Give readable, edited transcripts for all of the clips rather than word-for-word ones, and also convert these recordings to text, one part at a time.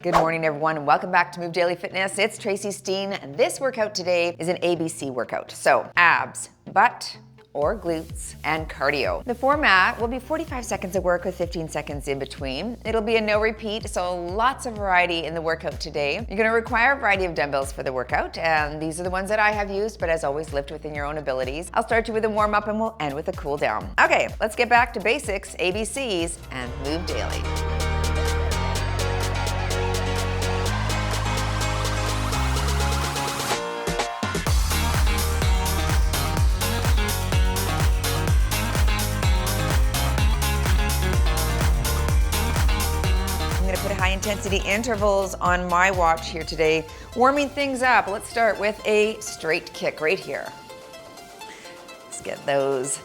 Good morning, everyone, and welcome back to Move Daily Fitness. It's Tracy Steen, and this workout today is an ABC workout. So abs, butt, or glutes, and cardio. The format will be 45 seconds of work with 15 seconds in between. It'll be a no repeat, so lots of variety in the workout today. You're gonna require a variety of dumbbells for the workout, and these are the ones that I have used, but as always, lift within your own abilities. I'll start you with a warm up and we'll end with a cool down. Okay, let's get back to basics, ABCs, and move daily. High intensity intervals on my watch here today. Warming things up, let's start with a straight kick right here. Let's get those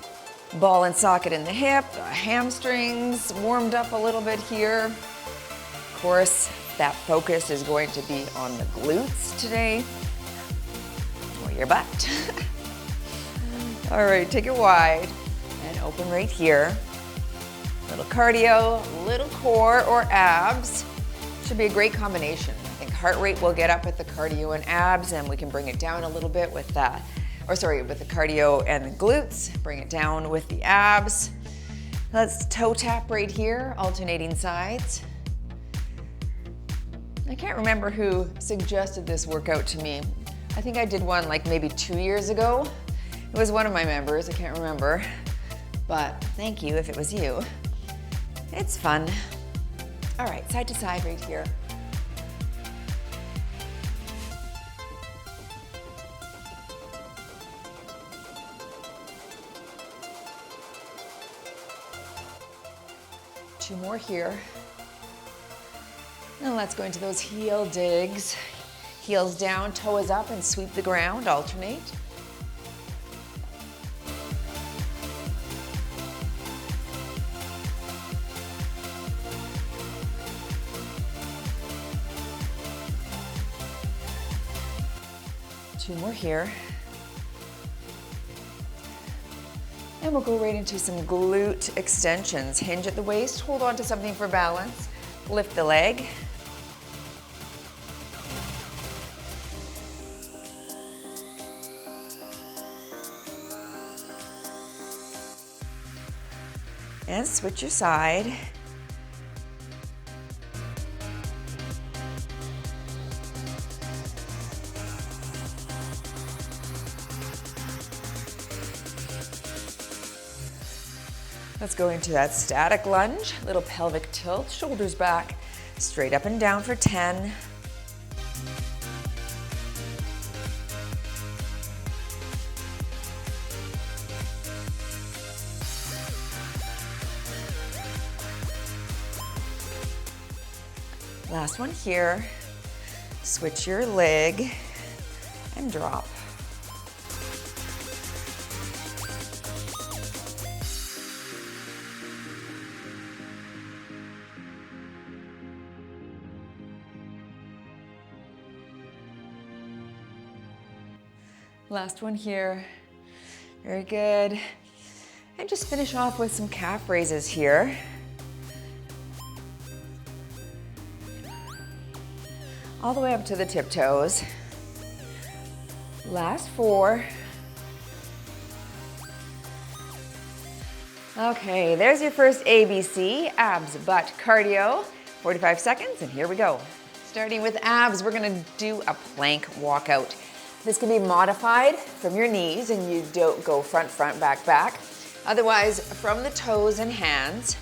ball and socket in the hip, the hamstrings warmed up a little bit here. Of course, that focus is going to be on the glutes today, or your butt. All right, take it wide and open right here. Little cardio, little core or abs. Should be a great combination. I think heart rate will get up with the cardio and abs, and we can bring it down a little bit with that, with the cardio and the glutes, bring it down with the abs. Let's toe tap right here, alternating sides. I can't remember who suggested this workout to me. I think I did one like maybe 2 years ago. It was one of my members, I can't remember, but thank you if it was you. It's fun. All right, side to side right here. Two more here. And let's go into those heel digs. Heels down, toe is up, and sweep the ground, alternate. Two more here. And we'll go right into some glute extensions. Hinge at the waist, hold on to something for balance. Lift the leg. And switch your side. Let's go into that static lunge, little pelvic tilt, shoulders back, straight up and down for 10. Last one here. Switch your leg and drop. Last one here. Very good. And just finish off with some calf raises here. All the way up to the tiptoes. Last four. Okay, there's your first ABC, abs, butt, cardio. 45 seconds, and here we go. Starting with abs, we're gonna do a plank walkout. This can be modified from your knees and you don't go front, front, back, back. Otherwise, from the toes and hands,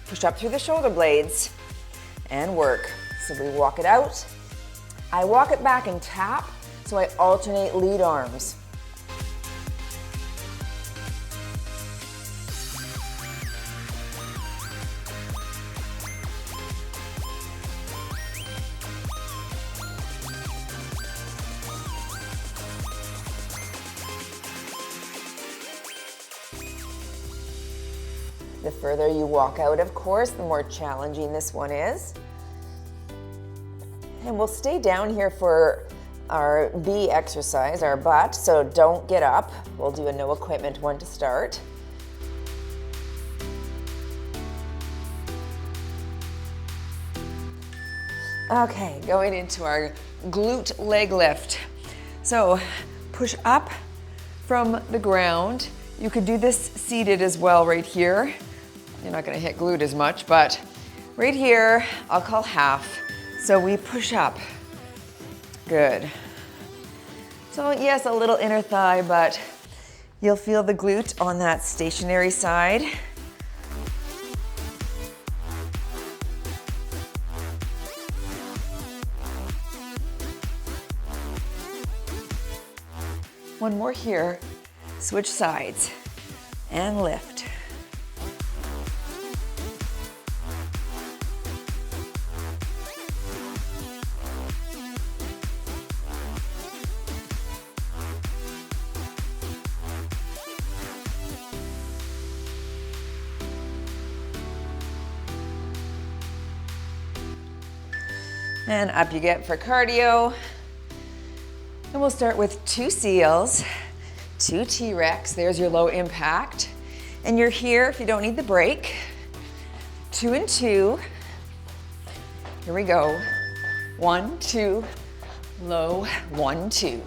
push up through the shoulder blades and work. So we walk it out. I walk it back and tap, so I alternate lead arms. The further you walk out, of course, the more challenging this one is. And we'll stay down here for our B exercise, our butt, so don't get up. We'll do a no equipment one to start. Okay, going into our glute leg lift. So push up from the ground. You could do this seated as well right here. You're not gonna hit glute as much, but right here, I'll call half. So we push up. Good. So yes, a little inner thigh, but you'll feel the glute on that stationary side. One more here. Switch sides and lift. And up you get for cardio. And we'll start with 2 seals, 2 T-Rex. There's your low impact. And you're here if you don't need the break. 2 and 2. Here we go. 1, 2, low, 1, 2.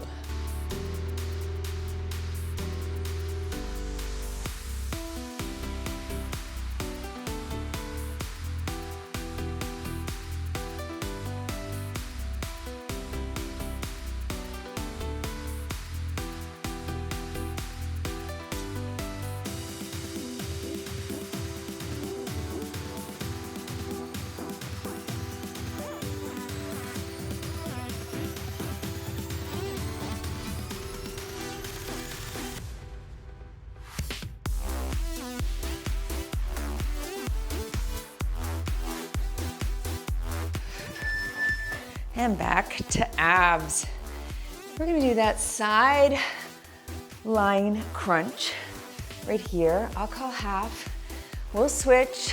And back to abs. We're gonna do that side line crunch right here. I'll call half. We'll switch.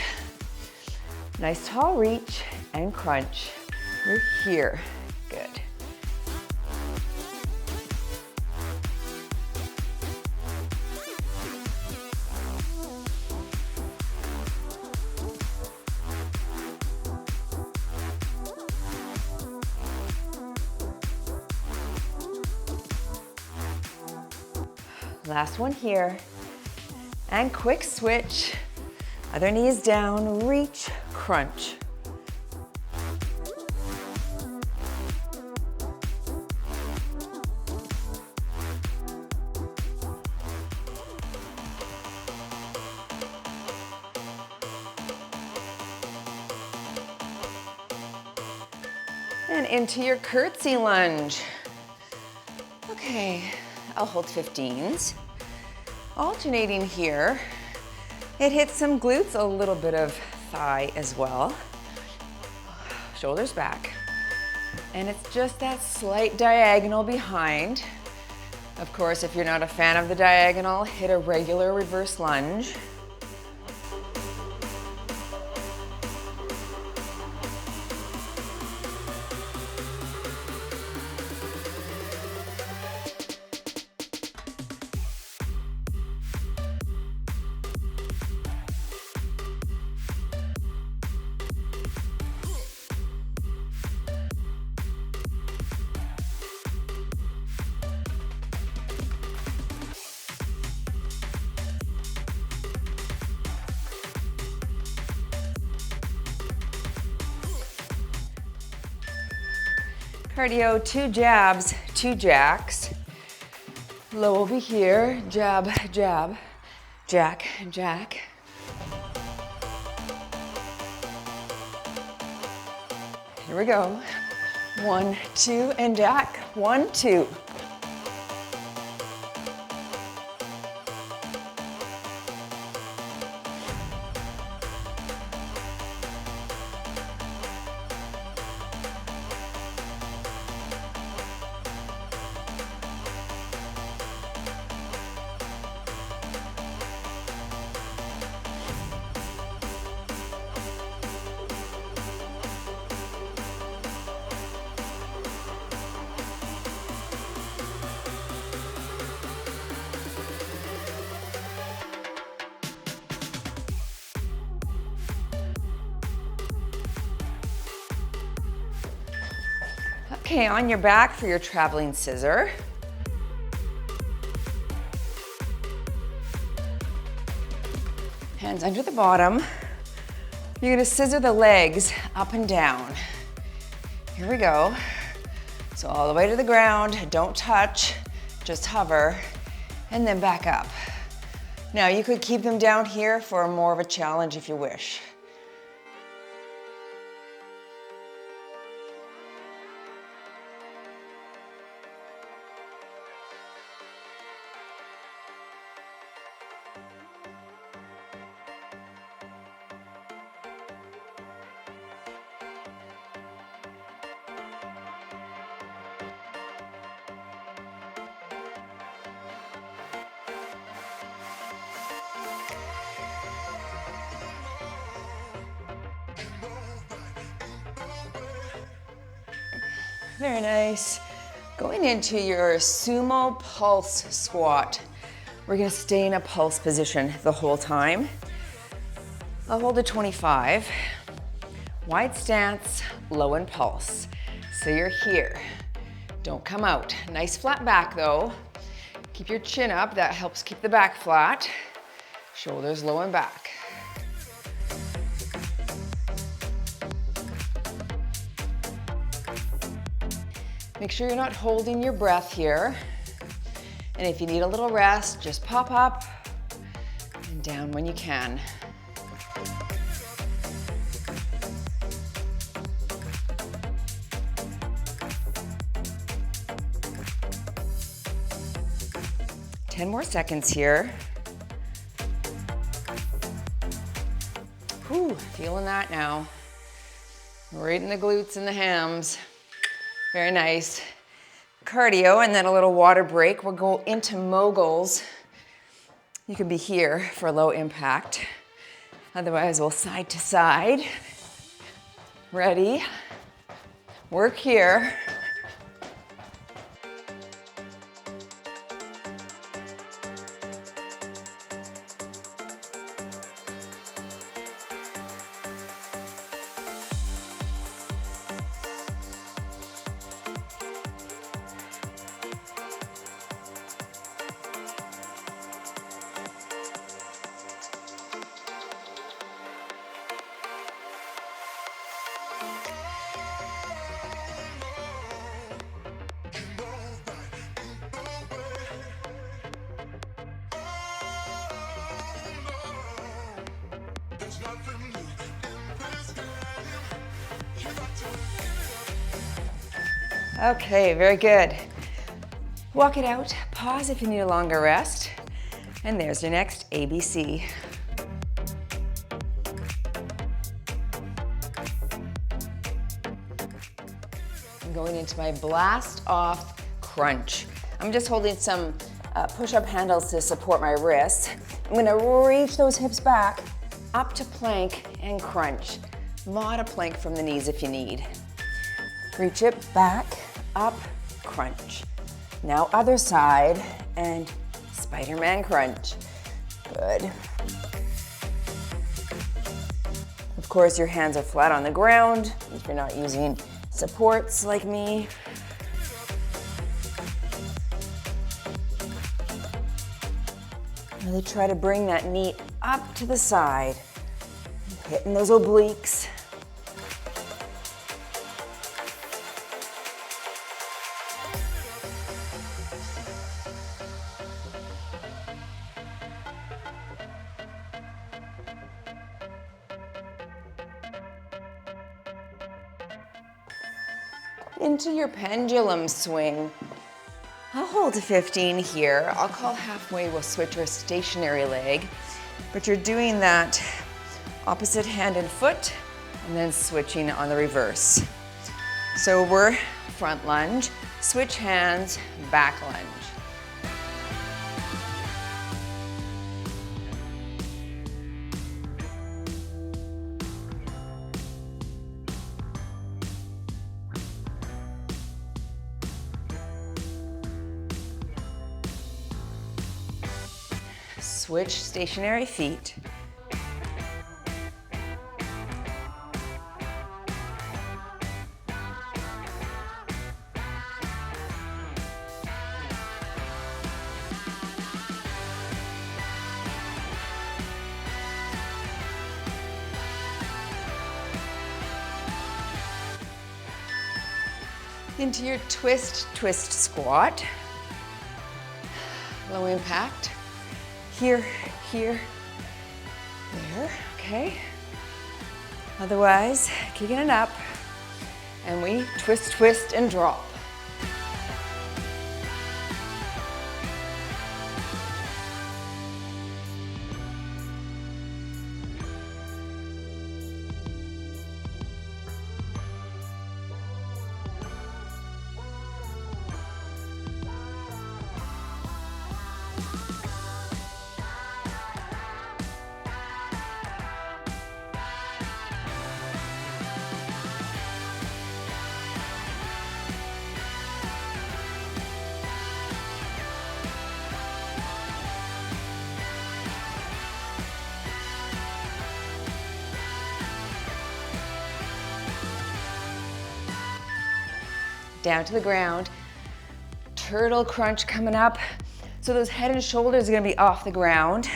Nice tall reach and crunch. We're here. Good. Last one here. And quick switch. Other knees down, reach, crunch. And into your curtsy lunge. Okay, I'll hold 15s. Alternating here. It hits some glutes, a little bit of thigh as well. Shoulders back. And it's just that slight diagonal behind. Of course, if you're not a fan of the diagonal, hit a regular reverse lunge. Cardio, 2 jabs, 2 jacks. Low over here, jab, jab, jack, jack. Here we go. 1, 2, and jack. 1, 2. Okay, on your back for your traveling scissor. Hands under the bottom. You're gonna scissor the legs up and down. Here we go. So all the way to the ground, don't touch, just hover, and then back up. Now you could keep them down here for more of a challenge if you wish. Very nice. Going into your sumo pulse squat. We're gonna stay in a pulse position the whole time. I'll hold a 25. Wide stance, low in pulse. So you're here. Don't come out. Nice flat back though. Keep your chin up, that helps keep the back flat. Shoulders low and back. Make sure you're not holding your breath here. And if you need a little rest, just pop up and down when you can. Ten more seconds here. Whew, feeling that now. Right in the glutes and the hams. Very nice. Cardio and then a little water break. We'll go into moguls. You can be here for low impact. Otherwise, we'll side to side. Ready? Work here. Okay, very good. Walk it out, pause if you need a longer rest, and there's your next ABC. I'm going into my blast off crunch. I'm just holding some push-up handles to support my wrists. I'm gonna reach those hips back, up to plank and crunch. A lot of plank from the knees if you need. Reach it back, up, crunch. Now other side, and Spider-Man crunch. Good. Of course, your hands are flat on the ground if you're not using supports like me. Really try to bring that knee up to the side, hitting those obliques. Into your pendulum swing. I'll hold to 15 here. I'll call halfway, we'll switch our stationary leg, but you're doing that opposite hand and foot, and then switching on the reverse. So we're front lunge, switch hands, back lunge. Switch stationary feet. Into your twist, twist squat. Low impact. Here, here, there, okay. Otherwise, kicking it up. And we twist, twist, and drop. Down to the ground. Turtle crunch coming up. So those head and shoulders are gonna be off the ground.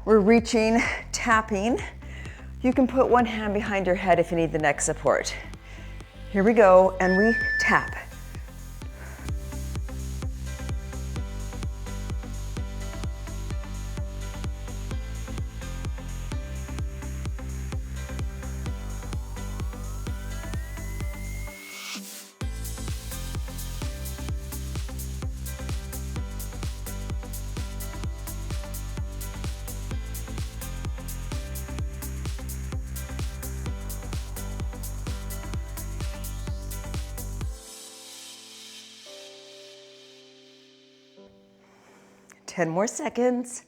We're reaching, tapping. You can put one hand behind your head if you need the neck support. Here we go, and we tap. Ten more seconds.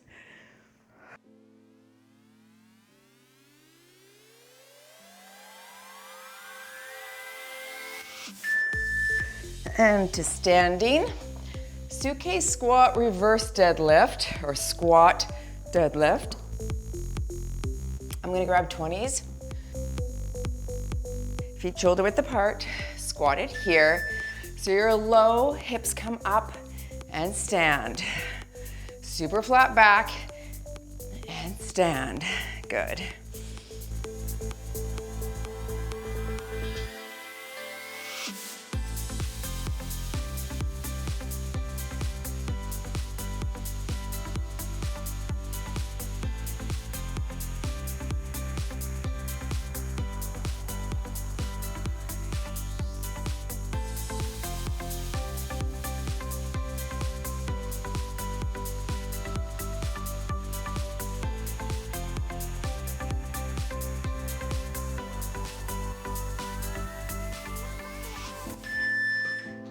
And to standing. Suitcase squat, reverse deadlift, or squat deadlift. I'm gonna grab 20s. Feet shoulder width apart, squat it here. So you're low, hips come up, and stand. Super flat back, and stand. Good.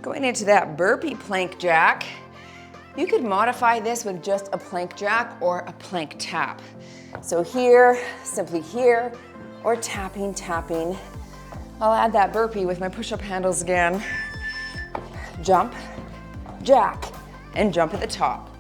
Going into that burpee plank jack, you could modify this with just a plank jack or a plank tap. So here, simply here, or tapping, tapping. I'll add that burpee with my push-up handles again. Jump, jack, and jump at the top.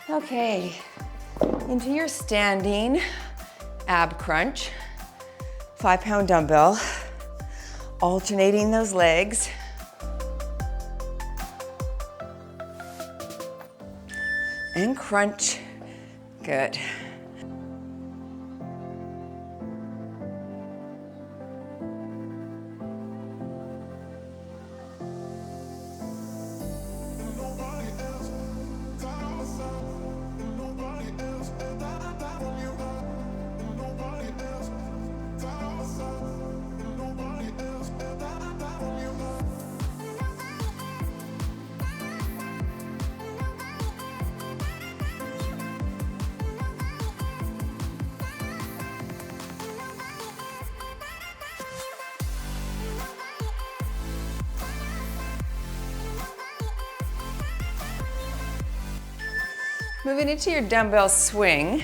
Okay, into your standing ab crunch, 5-pound dumbbell, alternating those legs. And crunch, good. Moving into your dumbbell swing.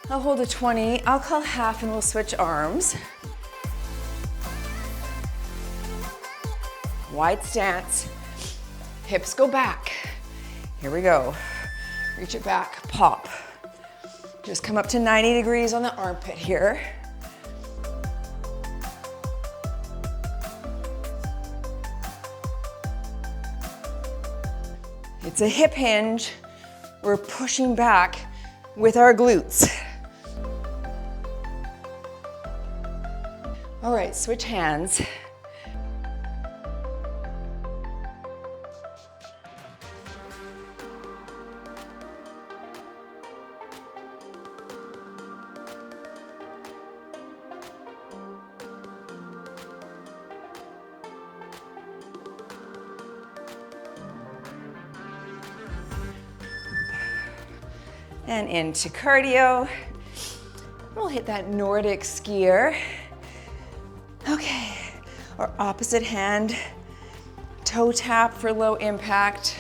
I'll hold a 20, I'll call half and we'll switch arms. Wide stance, hips go back. Here we go. Reach it back, pop. Just come up to 90 degrees on the armpit here. It's a hip hinge. We're pushing back with our glutes. All right, switch hands. And into cardio. We'll hit that Nordic skier. Okay, our opposite hand, toe tap for low impact.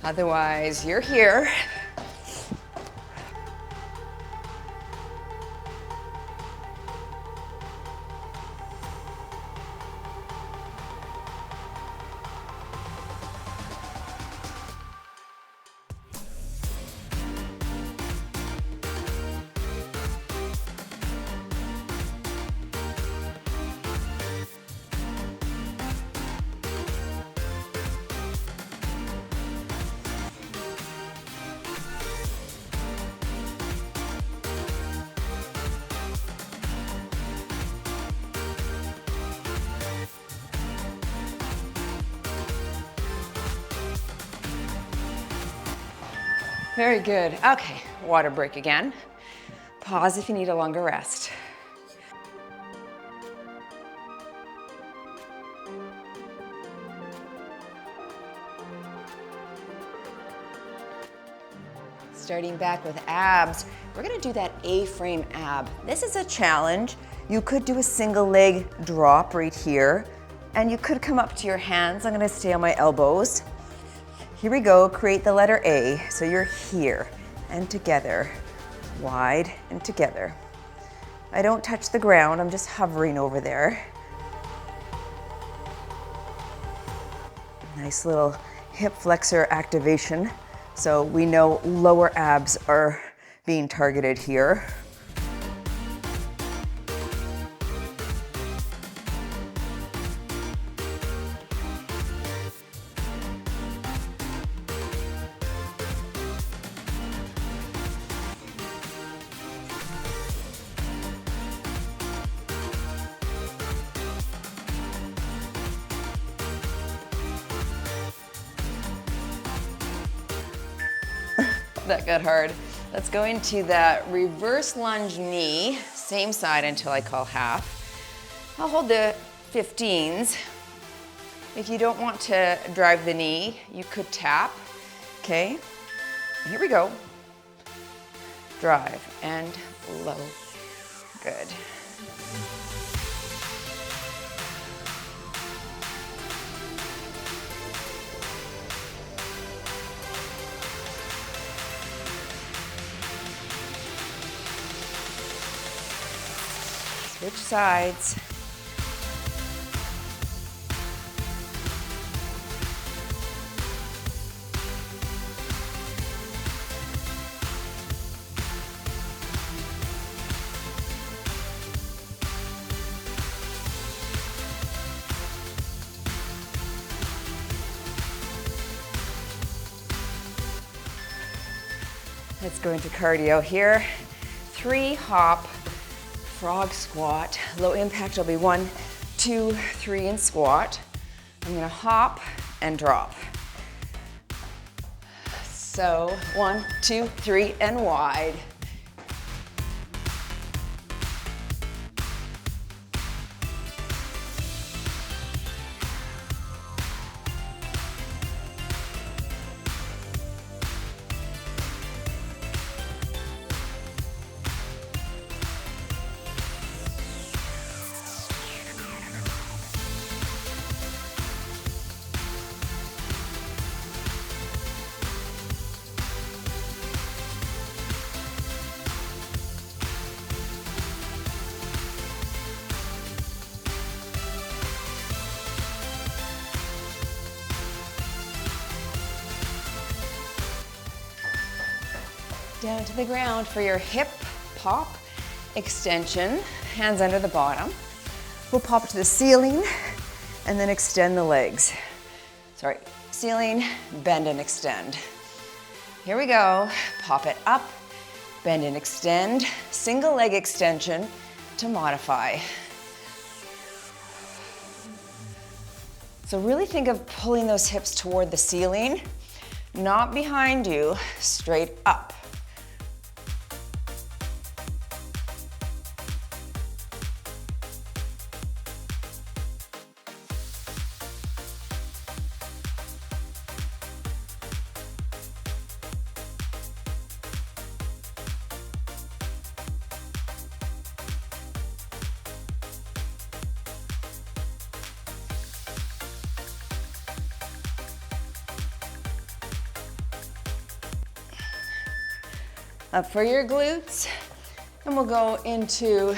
Otherwise, you're here. Very good. Okay, water break again. Pause if you need a longer rest. Starting back with abs, we're gonna do that A-frame ab. This is a challenge. You could do a single leg drop right here, and you could come up to your hands. I'm gonna stay on my elbows. Here we go, create the letter A. So you're here and together, wide and together. I don't touch the ground, I'm just hovering over there. Nice little hip flexor activation. So we know lower abs are being targeted here. That got hard. Let's go into that reverse lunge knee, same side until I call half. I'll hold the 15s. If you don't want to drive the knee, you could tap, okay? Here we go. Drive and low, good. Switch sides. Let's go into cardio here. 3 hop, frog squat. Low impact will be 1, 2, 3 and squat. I'm gonna hop and drop. So 1, 2, 3 and wide. Down to the ground for your hip pop extension. Hands under the bottom. We'll pop to the ceiling and then extend the legs. Sorry, ceiling, bend and extend. Here we go. Pop it up, bend and extend. Single leg extension to modify. So really think of pulling those hips toward the ceiling, not behind you, straight up. Up for your glutes, and we'll go into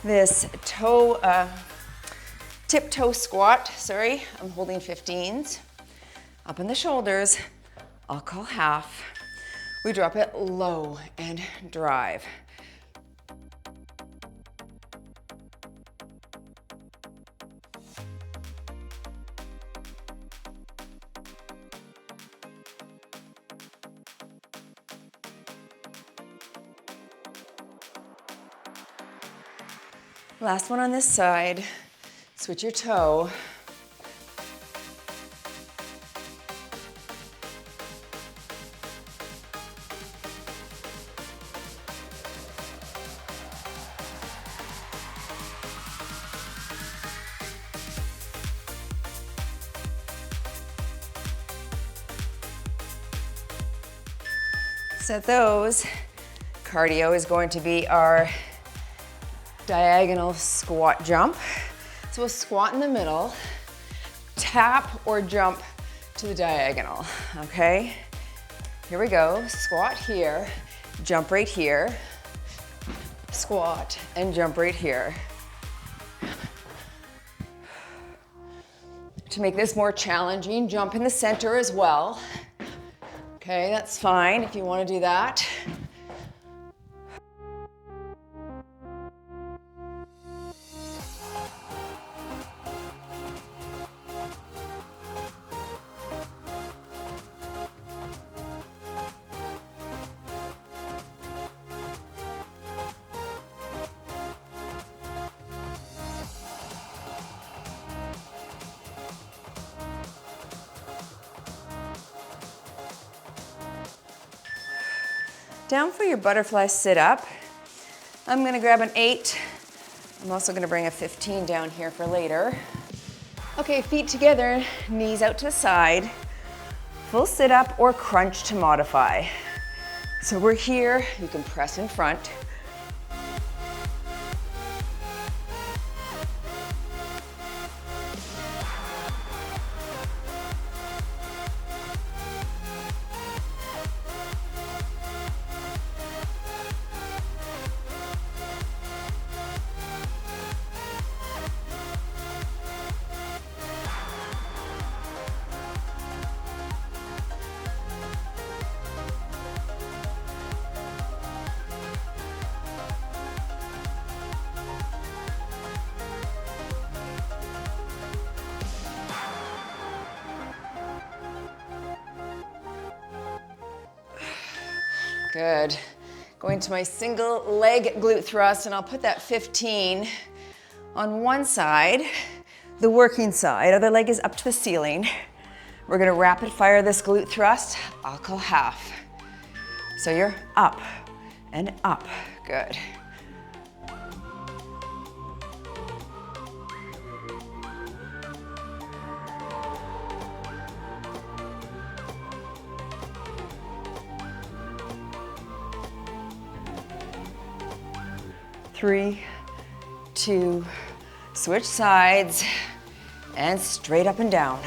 this tiptoe squat. Sorry, I'm holding 15s. Up on the shoulders, I'll call half. We drop it low and drive. Last one on this side. Switch your toe. Set those. Cardio is going to be our diagonal squat jump. So we'll squat in the middle, tap or jump to the diagonal, okay? Here we go, squat here, jump right here, squat and jump right here. To make this more challenging, jump in the center as well. Okay, that's fine if you want to do that. Down for your butterfly sit up. I'm gonna grab an 8. I'm also gonna bring a 15 down here for later. Okay, feet together, knees out to the side. Full sit up or crunch to modify. So we're here, you can press in front. Good. Going to my single leg glute thrust, and I'll put that 15 on one side, the working side. Other leg is up to the ceiling. We're gonna rapid fire this glute thrust. I'll call half. So you're up and up. Good. Three, two, switch sides, and straight up and down.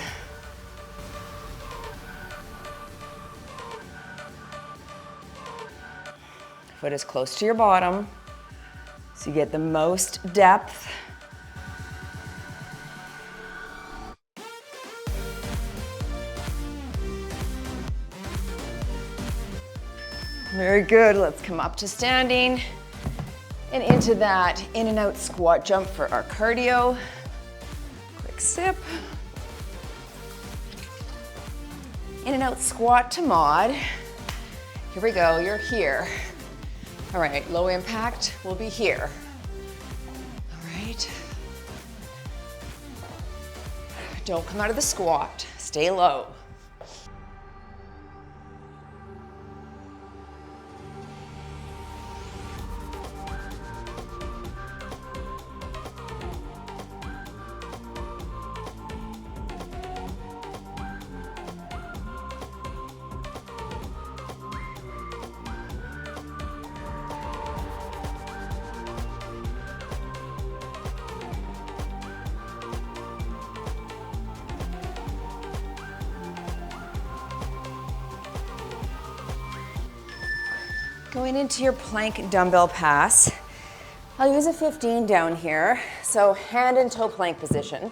Foot is close to your bottom, so you get the most depth. Very good. Let's come up to standing and into that in and out squat jump for our cardio. Quick sip. In and out squat to mod. Here we go, you're here. All right, low impact will be here. All right. Don't come out of the squat, stay low. Going into your plank dumbbell pass, I'll use a 15 down here. So hand and toe plank position.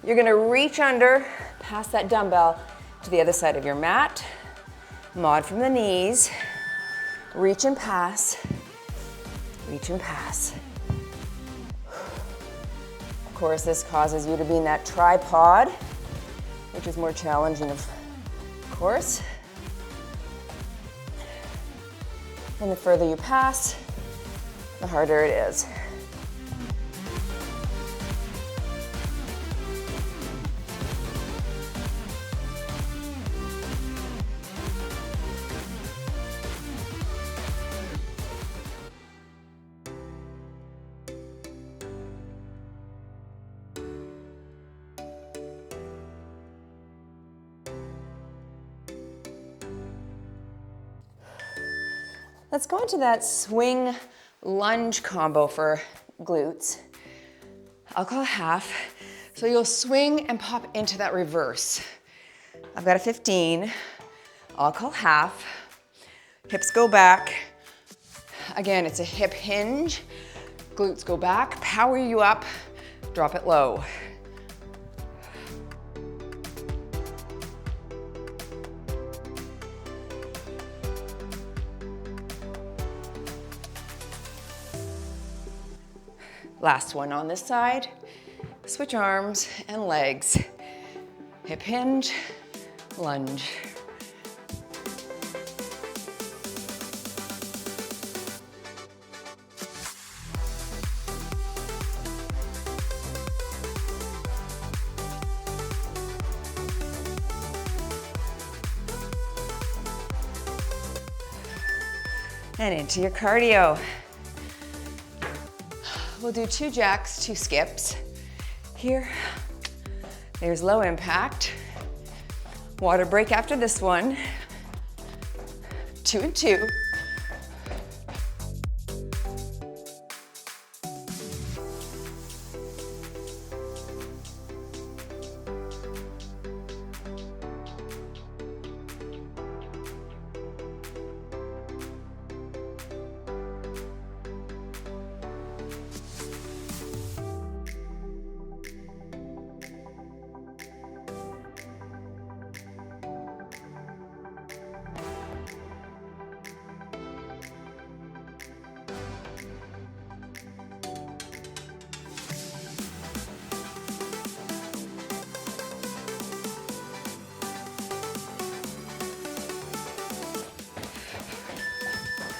You're gonna reach under, pass that dumbbell to the other side of your mat. Mod from the knees. Reach and pass. Reach and pass. Of course, this causes you to be in that tripod, which is more challenging, of course. And the further you pass, the harder it is. Let's go into that swing lunge combo for glutes. I'll call half. So you'll swing and pop into that reverse. I've got a 15. I'll call half. Hips go back. Again, it's a hip hinge. Glutes go back, power you up, drop it low. Last one on this side. Switch arms and legs. Hip hinge, lunge. And into your cardio. We'll do 2 jacks, 2 skips. Here, there's low impact. Water break after this one. 2 and 2.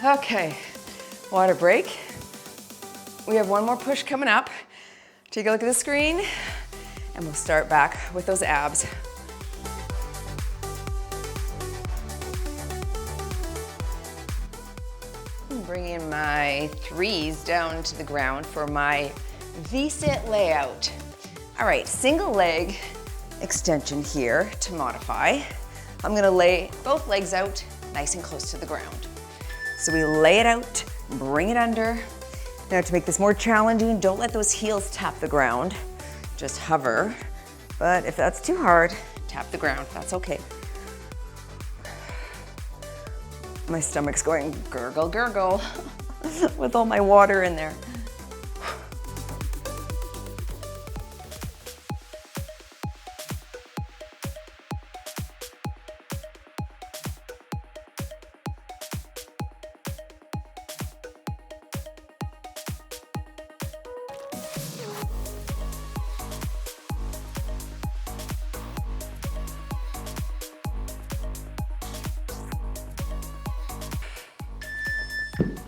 Okay, water break. We have one more push coming up. Take a look at the screen, and we'll start back with those abs. I'm bringing my 3s down to the ground for my V-sit layout. All right, single leg extension here to modify. I'm gonna lay both legs out nice and close to the ground. So we lay it out, bring it under. Now to make this more challenging, don't let those heels tap the ground. Just hover. But if that's too hard, tap the ground, that's okay. My stomach's going gurgle, gurgle with all my water in there.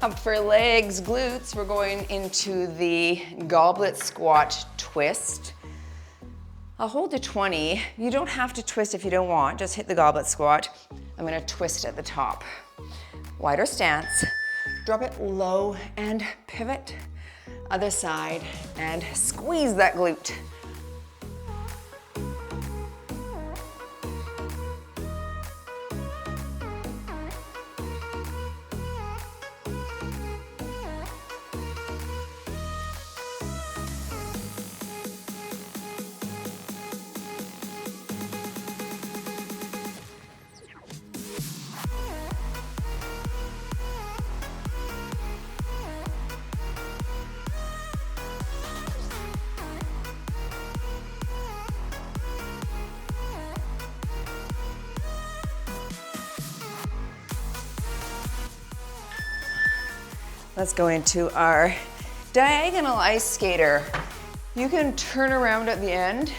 Up for legs, glutes, we're going into the goblet squat twist. I'll hold to 20. You don't have to twist if you don't want, just hit the goblet squat. I'm gonna twist at the top. Wider stance, drop it low and pivot. Other side, and squeeze that glute. Let's go into our diagonal ice skater. You can turn around at the end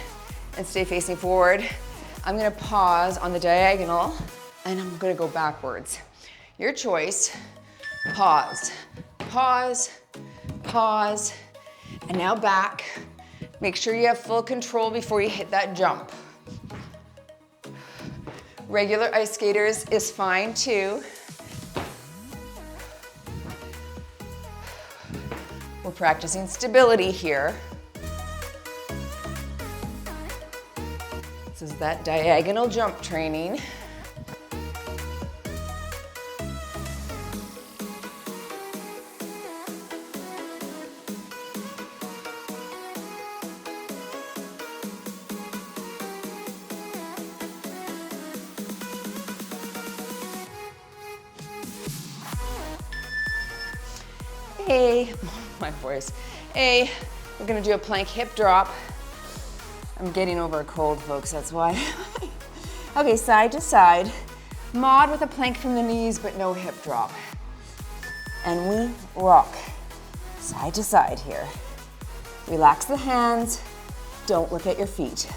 and stay facing forward. I'm gonna pause on the diagonal and I'm gonna go backwards. Your choice. Pause, pause, pause, and now back. Make sure you have full control before you hit that jump. Regular ice skaters is fine too. We're practicing stability here. This is that diagonal jump training. My voice. We're gonna do a plank hip drop. I'm getting over a cold, folks, that's why. Okay, side to side. Mod with a plank from the knees, but no hip drop. And we rock side to side here. Relax the hands, don't look at your feet.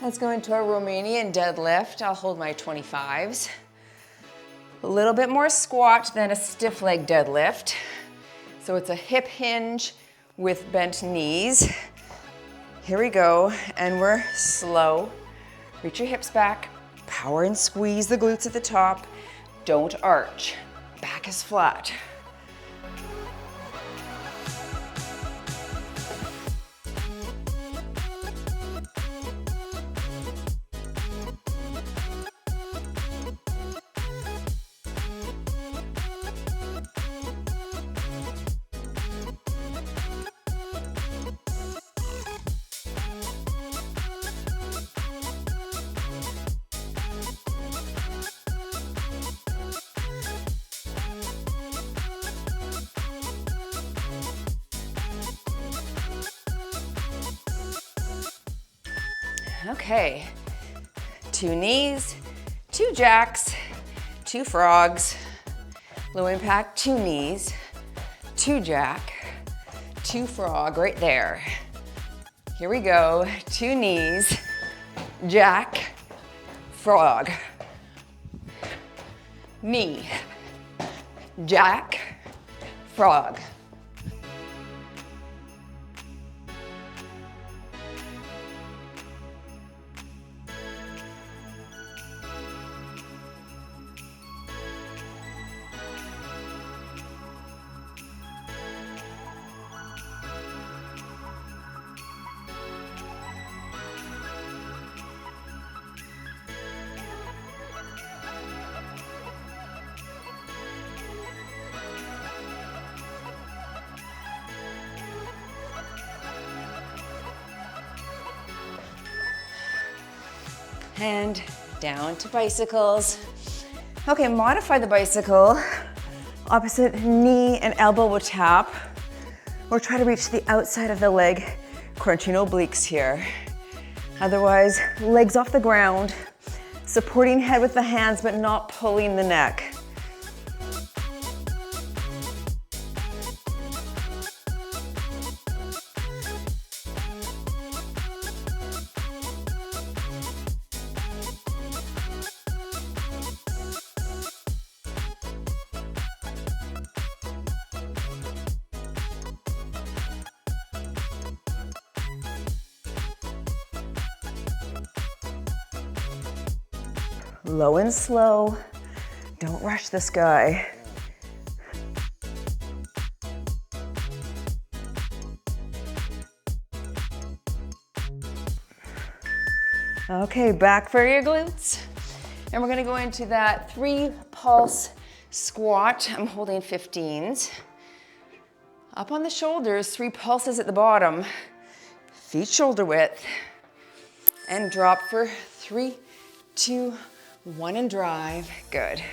Let's go into a Romanian deadlift. I'll hold my 25s. A little bit more squat than a stiff leg deadlift. So it's a hip hinge with bent knees. Here we go, and we're slow. Reach your hips back, power and squeeze the glutes at the top. Don't arch, back is flat. Okay, 2 knees, 2 jacks, 2 frogs, low impact, 2 knees, 2 jack, 2 frog right there. Here we go, 2 knees, jack, frog, knee, jack, frog. and down to bicycles. Okay, modify the bicycle. Opposite knee and elbow will tap, or try to reach the outside of the leg, crunching obliques here. Otherwise, legs off the ground, supporting head with the hands, but not pulling the neck. Low and slow. Don't rush this guy. Okay, back for your glutes. And we're gonna go into that 3-pulse squat. I'm holding 15s. Up on the shoulders, 3 pulses at the bottom. Feet shoulder width. And drop for 3, 2, 1 and drive. Good.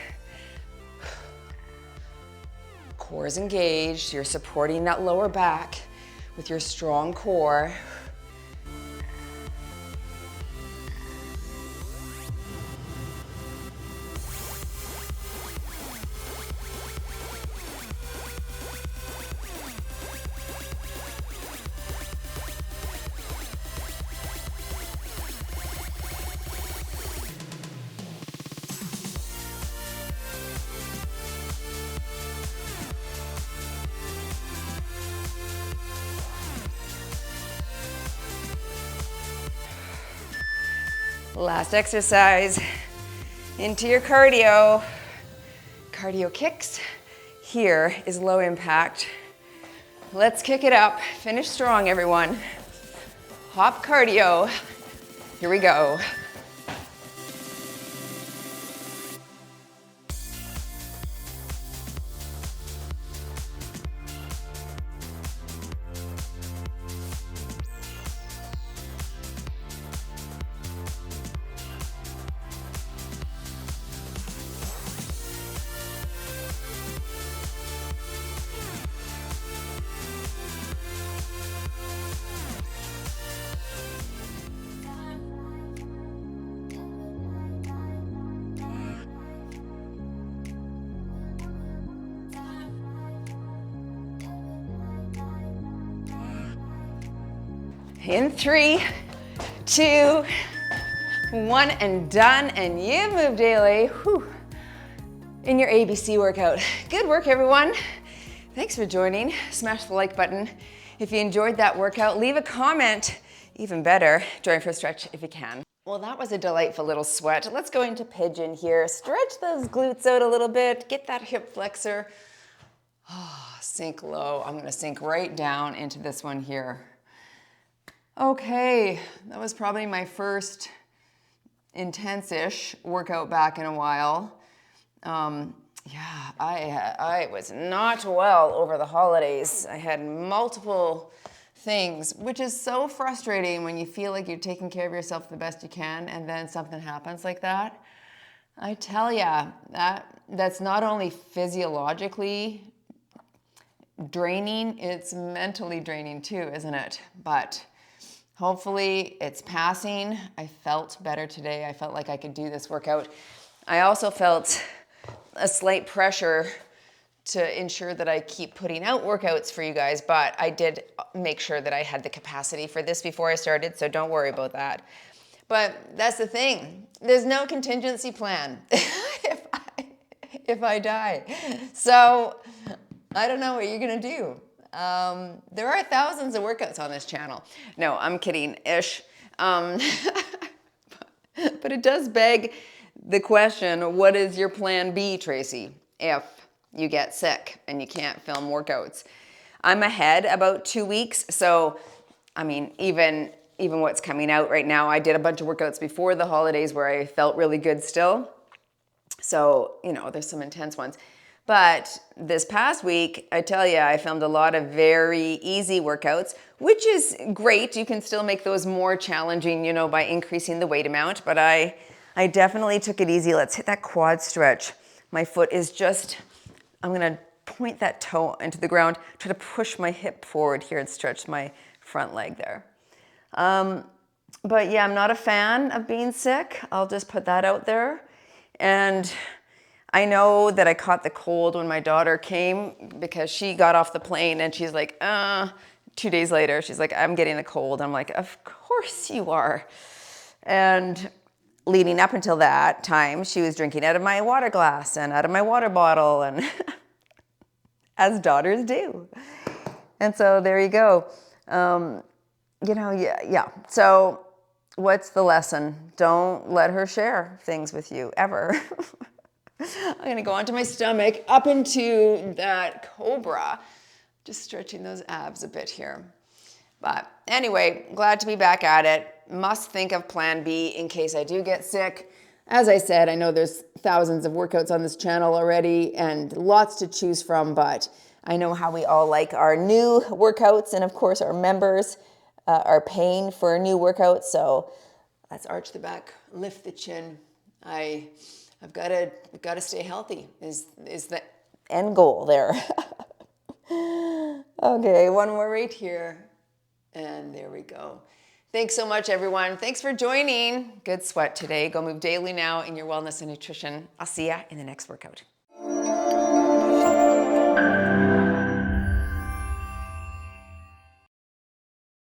Core is engaged. You're supporting that lower back with your strong core. Last exercise, into your cardio. Cardio kicks. Here is low impact. Let's kick it up. Finish strong, everyone. Hop cardio. Here we go. In 3, 2, 1, and done, and you move daily. Whew. In your ABC workout. Good work, everyone. Thanks for joining. Smash the like button if you enjoyed that workout. Leave a comment. Even better, join for a stretch if you can. Well, that was a delightful little sweat. Let's go into pigeon here. Stretch those glutes out a little bit. Get that hip flexor. Oh, sink low. I'm gonna sink right down into this one here. Okay, that was probably my first intense-ish workout back in a while. Yeah, I was not well over the holidays. I had multiple things, which is so frustrating when you feel like you're taking care of yourself the best you can and then something happens like that. I tell ya, that's not only physiologically draining, it's mentally draining too, isn't it? But hopefully it's passing. I felt better today. I felt like I could do this workout. I also felt a slight pressure to ensure that I keep putting out workouts for you guys, but I did make sure that I had the capacity for this before I started, so don't worry about that. But that's the thing. There's no contingency plan if I die. So I don't know what you're gonna do. There are thousands of workouts on this channel. No, I'm kidding-ish. But it does beg the question, what is your plan B, Tracy, if you get sick and you can't film workouts? I'm ahead about 2 weeks, so I mean, even what's coming out right now, I did a bunch of workouts before the holidays where I felt really good still. So, you know, there's some intense ones. But this past week, I tell you, I filmed a lot of very easy workouts, which is great. You can still make those more challenging, you know, by increasing the weight amount. But I definitely took it easy. Let's hit that quad stretch. My foot is just, I'm gonna point that toe into the ground, try to push my hip forward here and stretch my front leg there. But yeah, I'm not a fan of being sick. I'll just put that out there. And I know that I caught the cold when my daughter came because she got off the plane and she's like, 2 days later, she's like, I'm getting a cold. I'm like, of course you are. And leading up until that time, she was drinking out of my water glass and out of my water bottle, and as daughters do. And so there you go. You know, yeah. So what's the lesson? Don't let her share things with you, ever. I'm gonna go onto my stomach, up into that cobra. Just stretching those abs a bit here. But anyway, glad to be back at it. Must think of plan B in case I do get sick. As I said, I know there's thousands of workouts on this channel already and lots to choose from, but I know how we all like our new workouts, and of course our members are paying for new workouts. So let's arch the back, lift the chin. I've got to stay healthy is the end goal there. Okay, one more right here. And there we go. Thanks so much, everyone. Thanks for joining. Good sweat today. Go move daily now in your wellness and nutrition. I'll see ya in the next workout.